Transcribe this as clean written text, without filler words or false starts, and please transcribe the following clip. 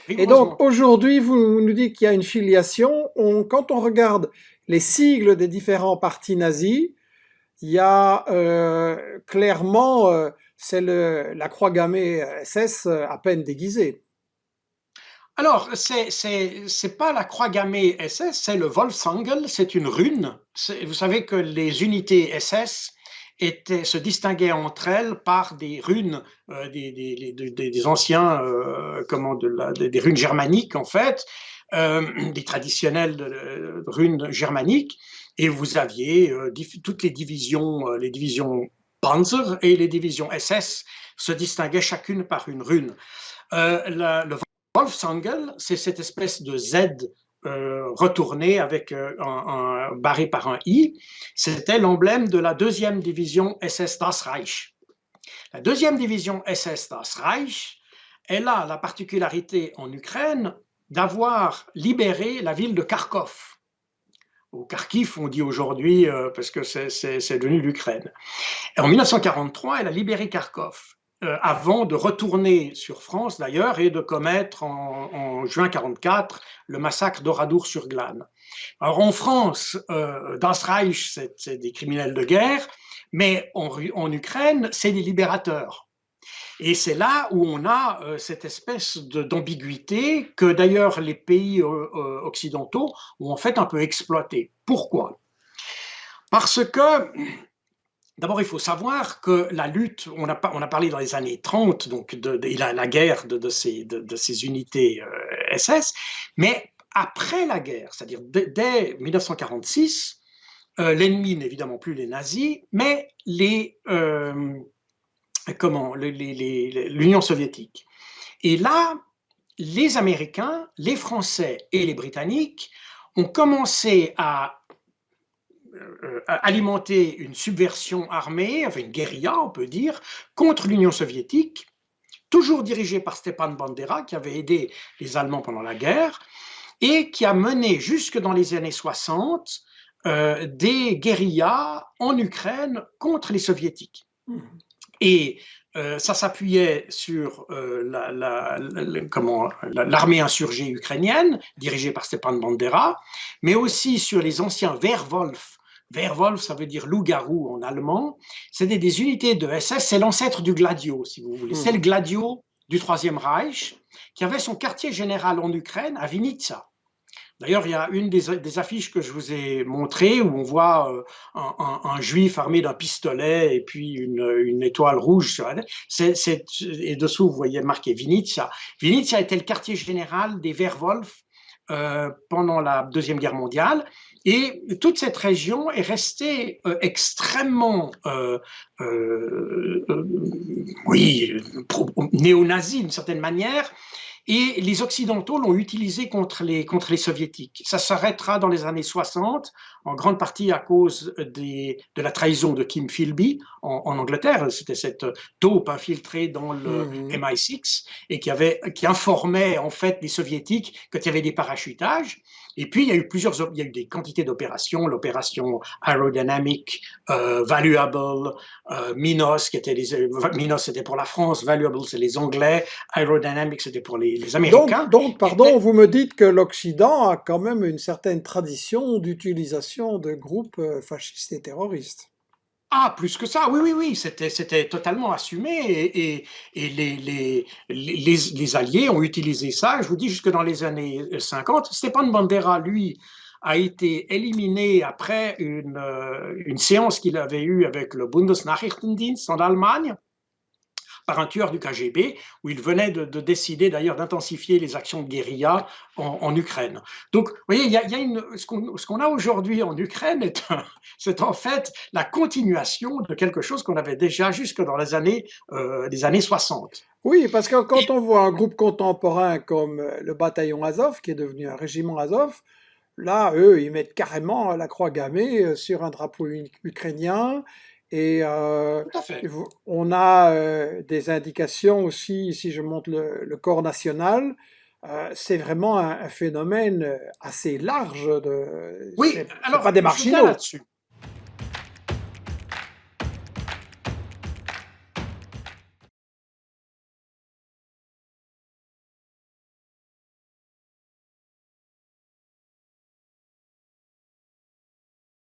Et donc rigoureusement. aujourd'hui, vous nous dites qu'il y a une filiation. Quand on regarde les sigles des différents partis nazis, il y a clairement, c'est la croix gammée SS à peine déguisée. Alors, c'est pas la croix gammée SS, c'est le Wolfsangel, c'est une rune. Vous savez que les unités SS se distinguaient entre elles par des runes, des anciens, des runes germaniques en fait, des traditionnelles runes germaniques. Et vous aviez toutes les divisions Panzer et les divisions SS se distinguaient chacune par une rune. Le Wolfsangel, c'est cette espèce de Z retourné avec barré par un I. C'était l'emblème de la deuxième division SS Das Reich. La deuxième division SS Das Reich, elle a la particularité en Ukraine d'avoir libéré la ville de Kharkov. Ou Kharkiv, on dit aujourd'hui, parce que c'est devenu l'Ukraine. En 1943, elle a libéré Kharkov, avant de retourner sur France d'ailleurs et de commettre en juin 1944 le massacre d'Oradour-sur-Glane. Alors en France, Das Reich, c'est des criminels de guerre, mais en Ukraine, c'est des libérateurs. Et c'est là où on a cette espèce d'ambiguïté que d'ailleurs les pays occidentaux ont en fait un peu exploité. Pourquoi? Parce que d'abord, il faut savoir que la lutte, on a parlé dans les années 30, donc la guerre de ces unités SS, mais après la guerre, c'est-à-dire dès 1946, l'ennemi n'est évidemment plus les nazis, mais l'Union soviétique. Et là, les Américains, les Français et les Britanniques ont commencé à alimenter une subversion armée, enfin une guérilla, on peut dire, contre l'Union soviétique, toujours dirigée par Stepan Bandera, qui avait aidé les Allemands pendant la guerre, et qui a mené jusque dans les années 60 des guérillas en Ukraine contre les soviétiques. Et ça s'appuyait sur l'armée insurgée ukrainienne, dirigée par Stepan Bandera, mais aussi sur les anciens Wehrwolf. Wehrwolf, ça veut dire loup-garou en allemand. C'était des unités de SS, c'est l'ancêtre du Gladio, si vous voulez. C'est le Gladio du Troisième Reich, qui avait son quartier général en Ukraine, à Vinitsa. D'ailleurs, il y a une des affiches que je vous ai montrées où on voit un juif armé d'un pistolet et puis une étoile rouge sur la tête. Et dessous, vous voyez marqué Vinitsa. Vinitsa était le quartier général des Wehrwolf pendant la Deuxième Guerre mondiale. Et toute cette région est restée extrêmement, oui, néo-nazie d'une certaine manière. Et les Occidentaux l'ont utilisé contre les Soviétiques. Ça s'arrêtera dans les années 60, en grande partie à cause de la trahison de Kim Philby en Angleterre. C'était cette taupe infiltrée dans le MI6 et qui informait en fait les Soviétiques qu'il y avait des parachutages. Et puis, il y a eu des quantités d'opérations, l'opération Aerodynamic, Valuable, Minos, Minos c'était pour la France, Valuable c'est les Anglais, Aerodynamic c'était pour les Américains. Pardon, vous me dites que l'Occident a quand même une certaine tradition d'utilisation de groupes fascistes et terroristes. Ah, plus que ça, oui, oui, oui, c'était totalement assumé et les Alliés ont utilisé ça, je vous dis, jusque dans les années 50. Stepan Bandera, lui, a été éliminé après une séance qu'il avait eue avec le Bundesnachrichtendienst en Allemagne par un tueur du KGB, où il venait de décider d'ailleurs d'intensifier les actions de guérilla en Ukraine. Donc, vous voyez, ce qu'on a aujourd'hui en Ukraine c'est en fait la continuation de quelque chose qu'on avait déjà jusque dans les années 60. Oui, parce que Et, quand on voit un groupe contemporain comme le bataillon Azov, qui est devenu un régiment Azov, là, eux, ils mettent carrément la croix gammée sur un drapeau ukrainien. Et tout à fait. on a des indications aussi, si je monte le corps national, c'est vraiment un phénomène assez large. Oui, C'est alors pas des je viens marginaux. là-dessus.